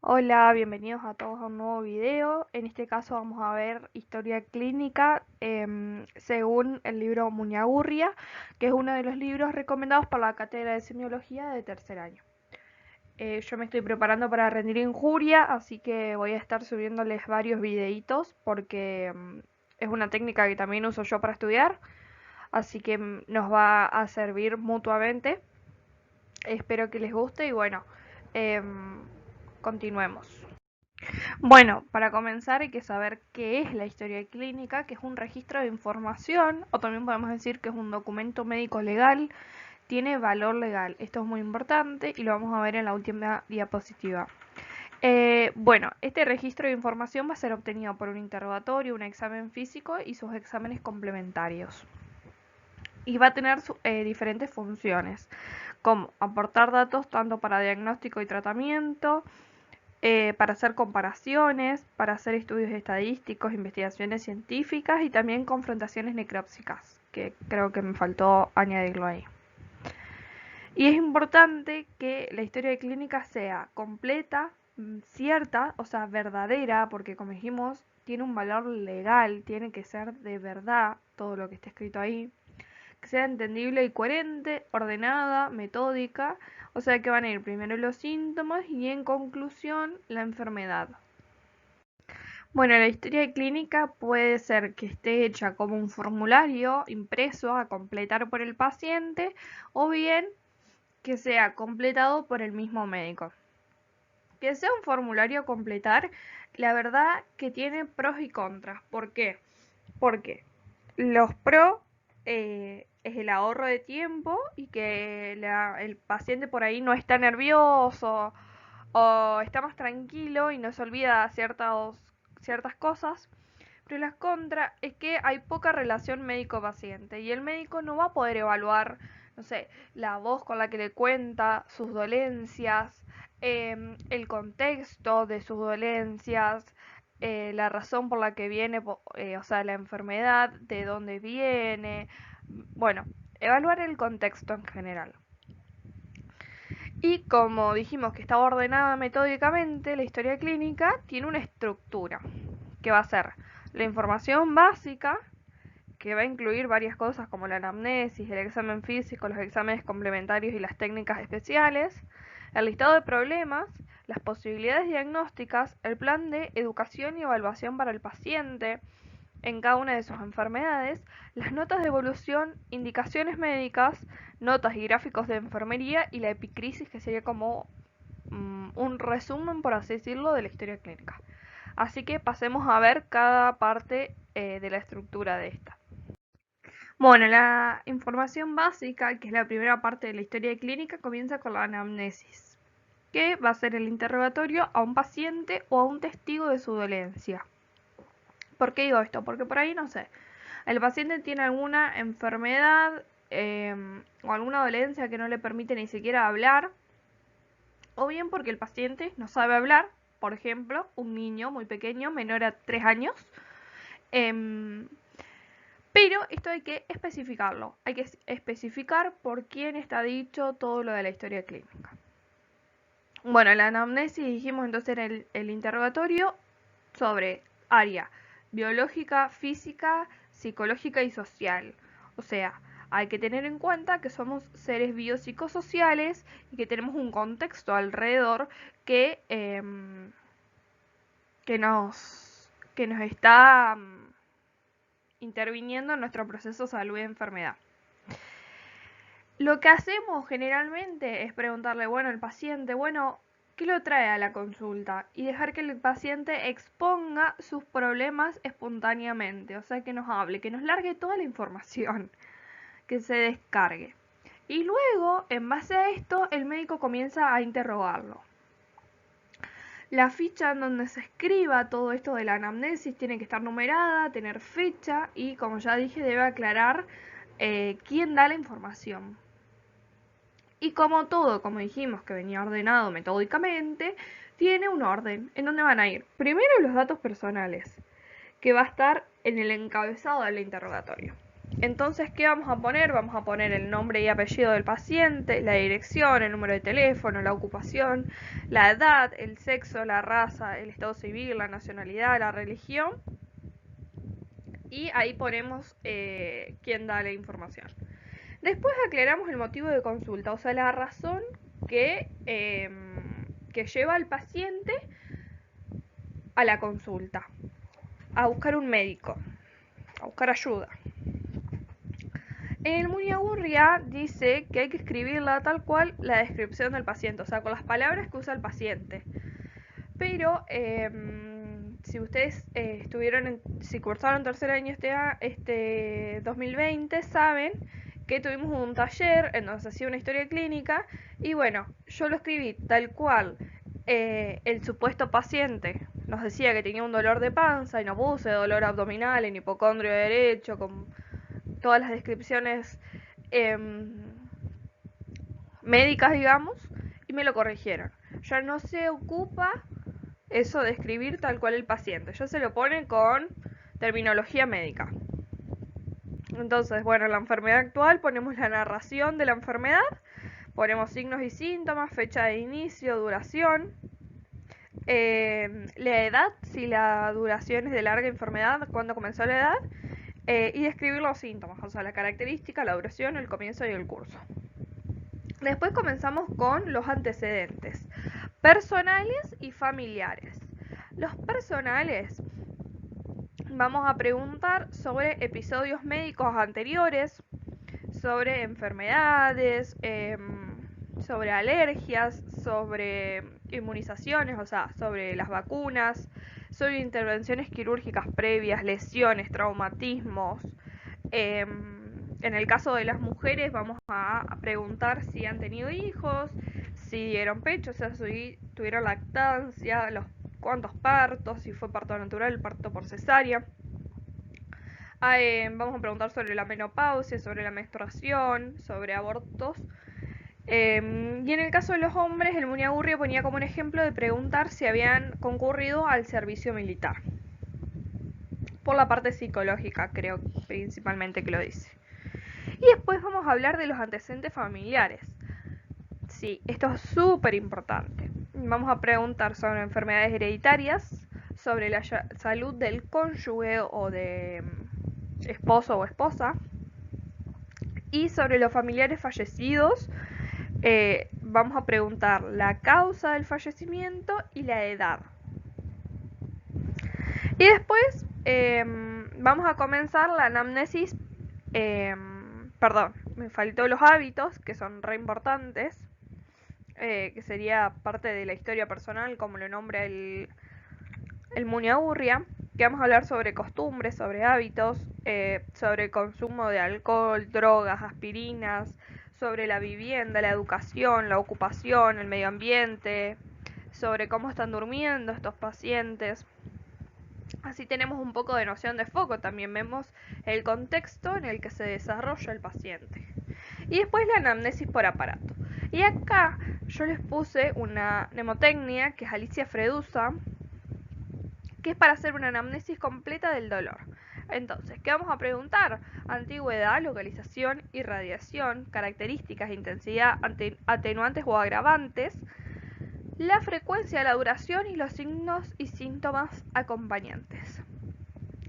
Hola, bienvenidos a todos a un nuevo video. En este caso vamos a ver historia clínica según el libro Muñagurria, que es uno de los libros recomendados para la cátedra de semiología de tercer año. Yo me estoy preparando para rendir injuria, así que voy a estar subiéndoles varios videitos porque es una técnica que también uso yo para estudiar, así que nos va a servir mutuamente. Espero que les guste y bueno, continuemos. Bueno, para comenzar hay que saber qué es la historia clínica, que es un registro de información, o también podemos decir que es un documento médico legal, tiene valor legal. Esto es muy importante y lo vamos a ver en la última diapositiva. Bueno, este registro de información va a ser obtenido por un interrogatorio, un examen físico y sus exámenes complementarios. Y va a tener diferentes funciones, como aportar datos tanto para diagnóstico y tratamiento, para hacer comparaciones, para hacer estudios estadísticos, investigaciones científicas y también confrontaciones necrópsicas, que creo que me faltó añadirlo ahí. Y es importante que la historia clínica sea completa, cierta, o sea, verdadera, porque como dijimos, tiene un valor legal, tiene que ser de verdad todo lo que esté escrito ahí, que sea entendible y coherente, ordenada, metódica, o sea que van a ir primero los síntomas y en conclusión la enfermedad. Bueno, la historia clínica puede ser que esté hecha como un formulario impreso a completar por el paciente o bien que sea completado por el mismo médico. Que sea un formulario a completar, la verdad que tiene pros y contras. ¿Por qué? Porque los pros es el ahorro de tiempo y que el paciente por ahí no está nervioso o está más tranquilo y no se olvida ciertas cosas. Pero las contras es que hay poca relación médico-paciente y el médico no va a poder evaluar, no sé, la voz con la que le cuenta, sus dolencias, el contexto de sus dolencias, la razón por la que viene, o sea, la enfermedad, de dónde viene. Bueno, evaluar el contexto en general. Y como dijimos que estaba ordenada metódicamente, la historia clínica tiene una estructura que va a ser la información básica, que va a incluir varias cosas como la anamnesis, el examen físico, los exámenes complementarios y las técnicas especiales, el listado de problemas, las posibilidades diagnósticas, el plan de educación y evaluación para el paciente en cada una de sus enfermedades, las notas de evolución, indicaciones médicas, notas y gráficos de enfermería y la epicrisis, que sería como un resumen, por así decirlo, de la historia clínica. Así que pasemos a ver cada parte de la estructura de esta. Bueno, la información básica, que es la primera parte de la historia clínica, comienza con la anamnesis, que va a ser el interrogatorio a un paciente o a un testigo de su dolencia. ¿Por qué digo esto? Porque por ahí, no sé, el paciente tiene alguna enfermedad o alguna dolencia que no le permite ni siquiera hablar, o bien porque el paciente no sabe hablar, por ejemplo, un niño muy pequeño, menor a 3 años, eh, pero esto hay que especificarlo, hay que especificar por quién está dicho todo lo de la historia clínica. Bueno, la anamnesis dijimos entonces era el interrogatorio sobre área biológica, física, psicológica y social. O sea, hay que tener en cuenta que somos seres biopsicosociales y que tenemos un contexto alrededor que nos está interviniendo en nuestro proceso de salud y enfermedad. Lo que hacemos generalmente es preguntarle, bueno, al paciente, bueno, ¿qué lo trae a la consulta? Y dejar que el paciente exponga sus problemas espontáneamente, o sea, que nos hable, que nos largue toda la información, que se descargue. Y luego, en base a esto, el médico comienza a interrogarlo. La ficha en donde se escriba todo esto de la anamnesis tiene que estar numerada, tener fecha y, como ya dije, debe aclarar quién da la información. Y como todo, como dijimos que venía ordenado metódicamente, tiene un orden en donde van a ir primero los datos personales, que va a estar en el encabezado del interrogatorio. Entonces, ¿qué vamos a poner? Vamos a poner el nombre y apellido del paciente, la dirección, el número de teléfono, la ocupación, la edad, el sexo, la raza, el estado civil, la nacionalidad, la religión. Y ahí ponemos quién da la información. Después aclaramos el motivo de consulta, o sea, la razón que lleva al paciente a la consulta, a buscar un médico, a buscar ayuda. En el Muniagurria dice que hay que escribirla tal cual la descripción del paciente, o sea, con las palabras que usa el paciente. Pero si ustedes si cursaron tercer año este 2020, saben que tuvimos un taller en donde se hacía una historia clínica y bueno, yo lo escribí tal cual. El supuesto paciente nos decía que tenía un dolor de panza y no puse dolor abdominal en hipocondrio derecho, con todas las descripciones médicas, digamos, y me lo corrigieron. Ya no se ocupa eso de escribir tal cual el paciente, ya se lo pone con terminología médica. Entonces, bueno, en la enfermedad actual ponemos la narración de la enfermedad, ponemos signos y síntomas, fecha de inicio, duración, la edad, si la duración es de larga enfermedad, cuándo comenzó la edad, y describir los síntomas, o sea, la característica, la duración, el comienzo y el curso. Después comenzamos con los antecedentes, personales y familiares. Los personales, vamos a preguntar sobre episodios médicos anteriores, sobre enfermedades, sobre alergias, sobre inmunizaciones, o sea, sobre las vacunas, sobre intervenciones quirúrgicas previas, lesiones, traumatismos. En el caso de las mujeres vamos a preguntar si han tenido hijos, si dieron pecho, o sea, si tuvieron lactancia, cuántos partos, si fue parto natural, parto por cesárea. Vamos a preguntar sobre la menopausia, sobre la menstruación, sobre abortos. Y en el caso de los hombres, el Muniagurria ponía como un ejemplo de preguntar si habían concurrido al servicio militar. Por la parte psicológica, creo principalmente que lo dice. Y después vamos a hablar de los antecedentes familiares. Sí, esto es súper importante. Vamos a preguntar sobre enfermedades hereditarias, sobre la salud del cónyuge o de esposo o esposa, y sobre los familiares fallecidos. Vamos a preguntar la causa del fallecimiento y la edad. Y después vamos a comenzar la anamnesis. Perdón, me faltó los hábitos, que son re importantes, que sería parte de la historia personal, como lo nombra el Muniagurria, que vamos a hablar sobre costumbres, sobre hábitos, sobre el consumo de alcohol, drogas, aspirinas, sobre la vivienda, la educación, la ocupación, el medio ambiente, sobre cómo están durmiendo estos pacientes. Así tenemos un poco de noción de foco, también vemos el contexto en el que se desarrolla el paciente. Y después la anamnesis por aparato. Y acá yo les puse una mnemotecnia que es Alicia Fredusa, que es para hacer una anamnesis completa del dolor. Entonces, ¿qué vamos a preguntar? Antigüedad, localización, irradiación, características, intensidad, atenuantes o agravantes, la frecuencia, la duración y los signos y síntomas acompañantes.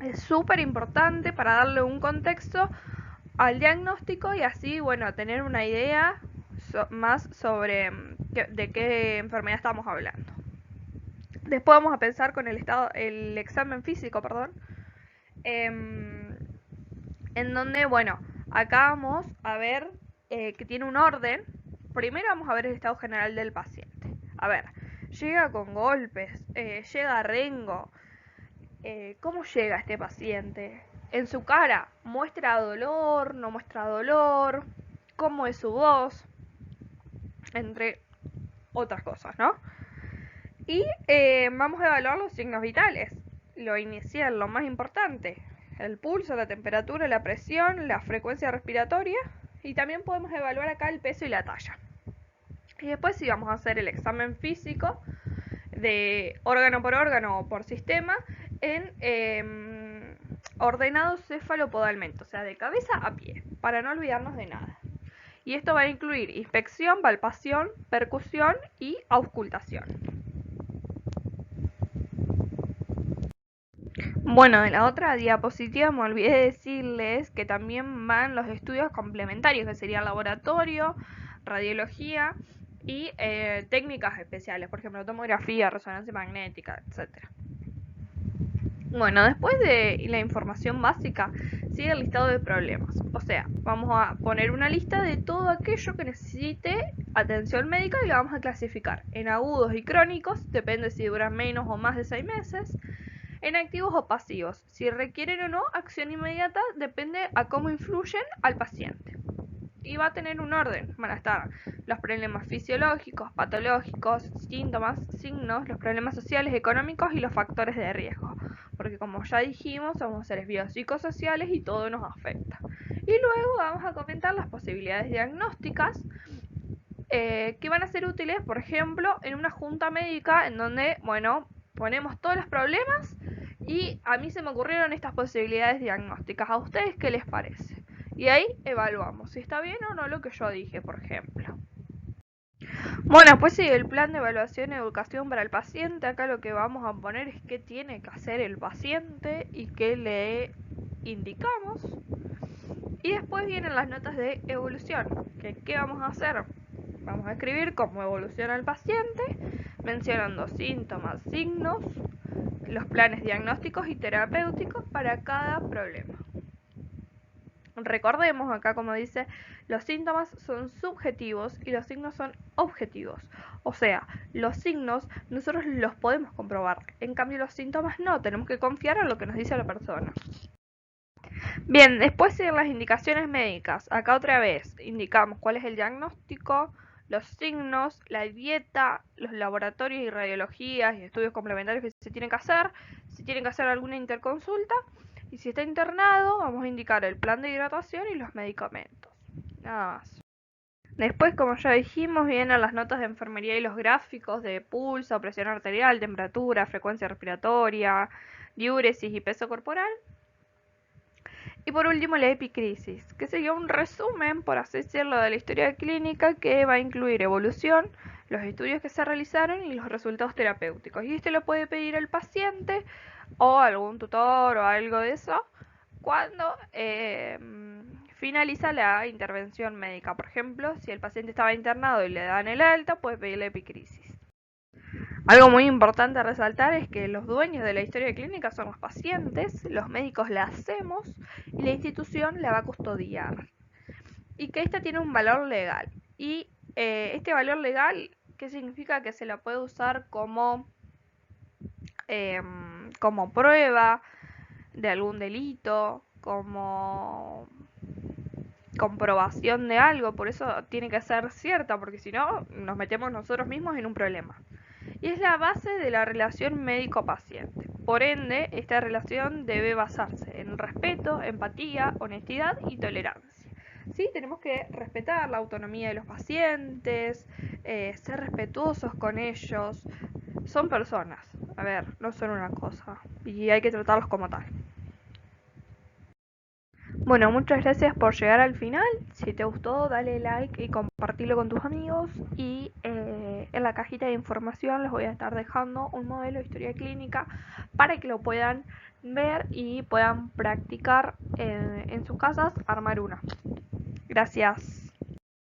Es súper importante para darle un contexto al diagnóstico y así, bueno, tener una idea más sobre de qué enfermedad estamos hablando. Después vamos a pensar con el examen físico, perdón, en donde, bueno, acá vamos a ver que tiene un orden. Primero vamos a ver el estado general del paciente. A ver, llega con golpes, llega rengo. ¿Cómo llega este paciente? En su cara, ¿muestra dolor? ¿No muestra dolor? ¿Cómo es su voz? Entre otras cosas, ¿no? Y vamos a evaluar los signos vitales. Lo inicial, lo más importante. El pulso, la temperatura, la presión, la frecuencia respiratoria. Y también podemos evaluar acá el peso y la talla. Y después sí vamos a hacer el examen físico de órgano por órgano o por sistema en ordenado cefalopodalmente, o sea, de cabeza a pie, para no olvidarnos de nada. Y esto va a incluir inspección, palpación, percusión y auscultación. Bueno, en la otra diapositiva me olvidé de decirles que también van los estudios complementarios, que sería laboratorio, radiología y técnicas especiales, por ejemplo, tomografía, resonancia magnética, etc. Bueno, después de la información básica, sigue el listado de problemas. O sea, vamos a poner una lista de todo aquello que necesite atención médica y la vamos a clasificar en agudos y crónicos, depende si duran menos o más de 6 meses, en activos o pasivos. Si requieren o no acción inmediata, depende a cómo influyen al paciente. Y va a tener un orden. Van a estar los problemas fisiológicos, patológicos, síntomas, signos, los problemas sociales, económicos y los factores de riesgo. Porque como ya dijimos, somos seres biopsicosociales y todo nos afecta. Y luego vamos a comentar las posibilidades diagnósticas que van a ser útiles, por ejemplo, en una junta médica en donde, bueno, ponemos todos los problemas y a mí se me ocurrieron estas posibilidades diagnósticas. ¿A ustedes qué les parece? Y ahí evaluamos si está bien o no lo que yo dije, por ejemplo. Bueno, pues sigue el plan de evaluación y educación para el paciente. Acá lo que vamos a poner es qué tiene que hacer el paciente y qué le indicamos. Y después vienen las notas de evolución. ¿Qué vamos a hacer? Vamos a escribir cómo evoluciona el paciente, mencionando síntomas, signos, los planes diagnósticos y terapéuticos para cada problema. Recordemos acá como dice, los síntomas son subjetivos y los signos son objetivos. O sea, los signos nosotros los podemos comprobar, en cambio los síntomas no, tenemos que confiar en lo que nos dice la persona. Bien, después siguen las indicaciones médicas. Acá otra vez indicamos cuál es el diagnóstico, los signos, la dieta, los laboratorios y radiologías y estudios complementarios que se tienen que hacer, si tienen que hacer alguna interconsulta y si está internado vamos a indicar el plan de hidratación y los medicamentos. Nada más. Después, como ya dijimos, vienen las notas de enfermería y los gráficos de pulso, presión arterial, temperatura, frecuencia respiratoria, diuresis y peso corporal. Y por último la epicrisis, que sería un resumen, por así decirlo, de la historia clínica que va a incluir evolución, los estudios que se realizaron y los resultados terapéuticos. Y este lo puede pedir el paciente o algún tutor o algo de eso cuando finaliza la intervención médica. Por ejemplo, si el paciente estaba internado y le dan el alta, puede pedir la epicrisis. Algo muy importante a resaltar es que los dueños de la historia clínica son los pacientes, los médicos la hacemos y la institución la va a custodiar. Y que esta tiene un valor legal. Y este valor legal, ¿qué significa? Que se la puede usar como prueba de algún delito, como comprobación de algo, por eso tiene que ser cierta, porque si no nos metemos nosotros mismos en un problema. Y es la base de la relación médico-paciente. Por ende, esta relación debe basarse en respeto, empatía, honestidad y tolerancia. ¿Sí? Tenemos que respetar la autonomía de los pacientes, ser respetuosos con ellos. Son personas, a ver, no son una cosa, y hay que tratarlos como tal. Bueno, muchas gracias por llegar al final. Si te gustó, dale like y compartilo con tus amigos. Y en la cajita de información les voy a estar dejando un modelo de historia clínica para que lo puedan ver y puedan practicar en sus casas, armar una. Gracias.